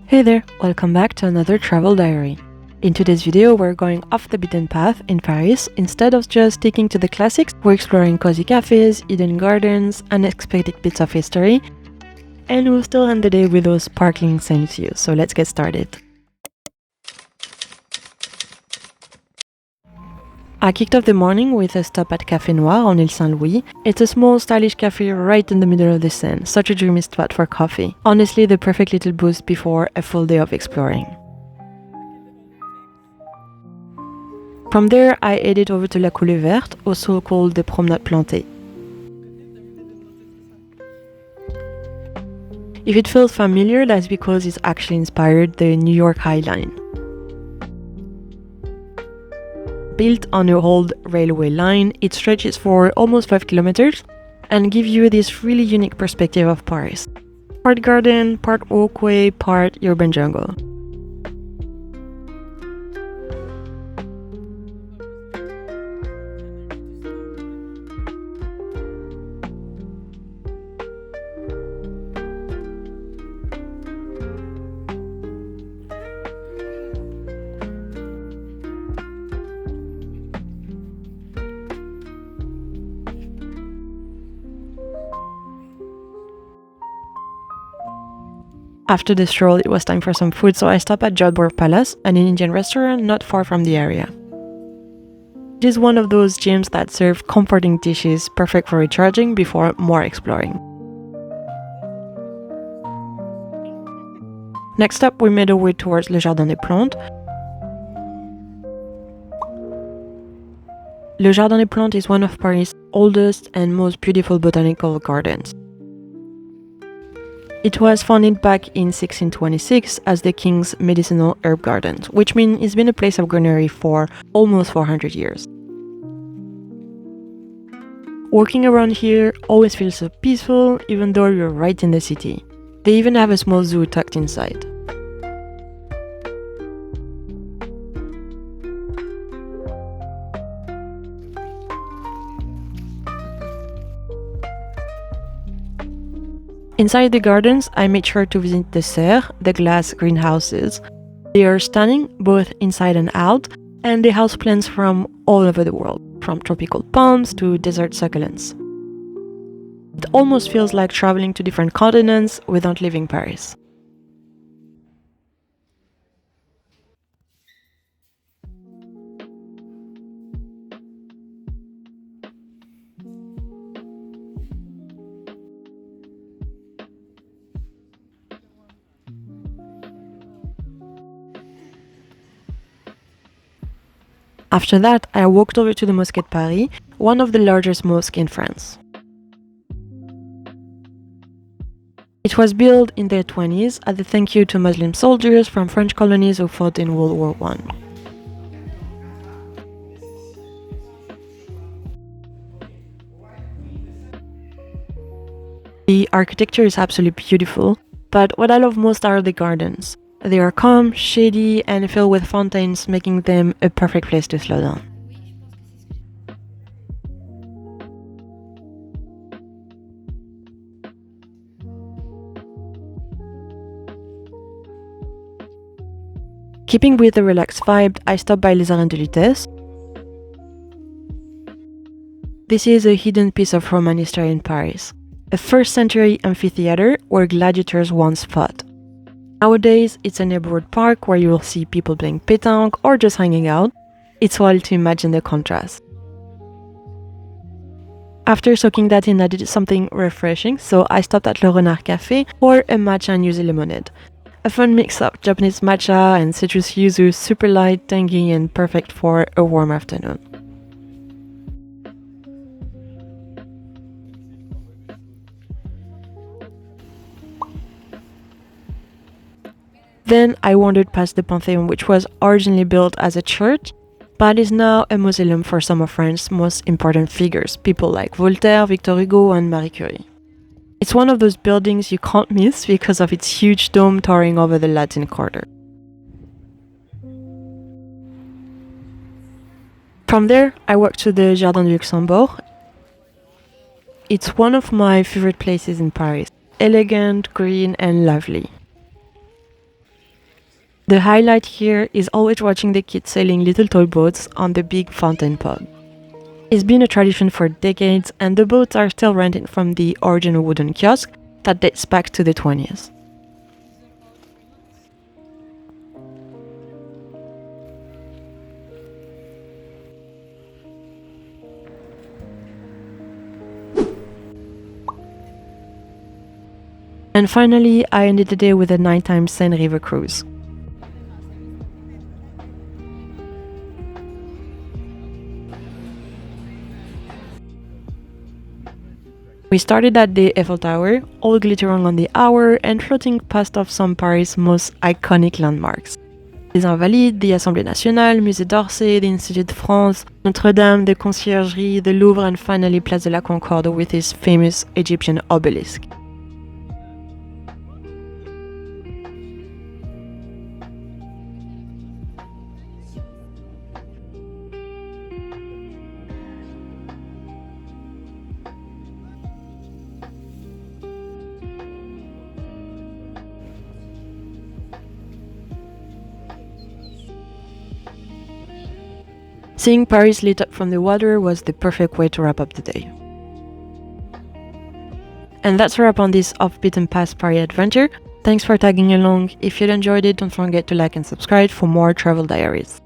Hey there, welcome back to another travel diary. In today's video, we're going off the beaten path in Paris. Instead of just sticking to the classics, we're exploring cozy cafes, hidden gardens, unexpected bits of history, and we'll still end the day with those sparkling Seine views, so let's get started. I kicked off the morning with a stop at Café Noir on Ile Saint-Louis. It's a small, stylish cafe right in the middle of the Seine, such a dreamy spot for coffee. Honestly, the perfect little boost before a full day of exploring. From there, I headed over to la Coulée Verte, also called the Promenade Plantée. If it feels familiar, that's because it's actually inspired the New York High Line. Built on an old railway line, it stretches for almost 5 kilometers and gives you this really unique perspective of Paris. Part garden, part walkway, part urban jungle. After the stroll, it was time for some food, so I stopped at Jodhpur Palace, an Indian restaurant not far from the area. It is one of those gyms that serve comforting dishes, perfect for recharging before more exploring. Next up, we made our way towards le Jardin des Plantes. Le Jardin des Plantes is one of Paris' oldest and most beautiful botanical gardens. It was founded back in 1626 as the King's Medicinal Herb Gardens, which means it's been a place of greenery for almost 400 years. Walking around here always feels so peaceful, even though you're right in the city. They even have a small zoo tucked inside. Inside the gardens, I made sure to visit the serres, the glass greenhouses. They are stunning, both inside and out, and they house plants from all over the world, from tropical palms to desert succulents. It almost feels like traveling to different continents without leaving Paris. After that, I walked over to the Mosquée de Paris, one of the largest mosques in France. It was built in the 20s as a thank you to Muslim soldiers from French colonies who fought in World War I. The architecture is absolutely beautiful, but what I love most are the gardens. They are calm, shady, and filled with fountains, making them a perfect place to slow down. Keeping with the relaxed vibe, I stopped by les Arènes de Lutèce. This is a hidden piece of Roman history in Paris, a 1st century amphitheater where gladiators once fought. Nowadays, it's a neighborhood park where you will see people playing pétanque or just hanging out. It's wild to imagine the contrast. After soaking that in, I did something refreshing, so I stopped at le Renard Café for a matcha and yuzu lemonade. A fun mix of Japanese matcha and citrus yuzu, super light, tangy, and perfect for a warm afternoon. Then I wandered past the Panthéon, which was originally built as a church, but is now a mausoleum for some of France's most important figures, people like Voltaire, Victor Hugo, and Marie Curie. It's one of those buildings you can't miss because of its huge dome towering over the Latin Quarter. From there, I walked to the Jardin du Luxembourg. It's one of my favorite places in Paris. Elegant, green, and lovely. The highlight here is always watching the kids sailing little toy boats on the big fountain pond. It's been a tradition for decades, and the boats are still rented from the original wooden kiosk that dates back to the 20s. And finally, I ended the day with a nighttime Seine River cruise. We started at the Eiffel Tower, all glittering on the hour and floating past of some Paris' most iconic landmarks. Les Invalides, the Assemblée Nationale, Musée d'Orsay, the Institut de France, Notre-Dame, the Conciergerie, the Louvre, and finally Place de la Concorde with its famous Egyptian obelisk. Seeing Paris lit up from the water was the perfect way to wrap up the day. And that's a wrap on this off-beaten path Paris adventure. Thanks for tagging along. If you enjoyed it, don't forget to like and subscribe for more travel diaries.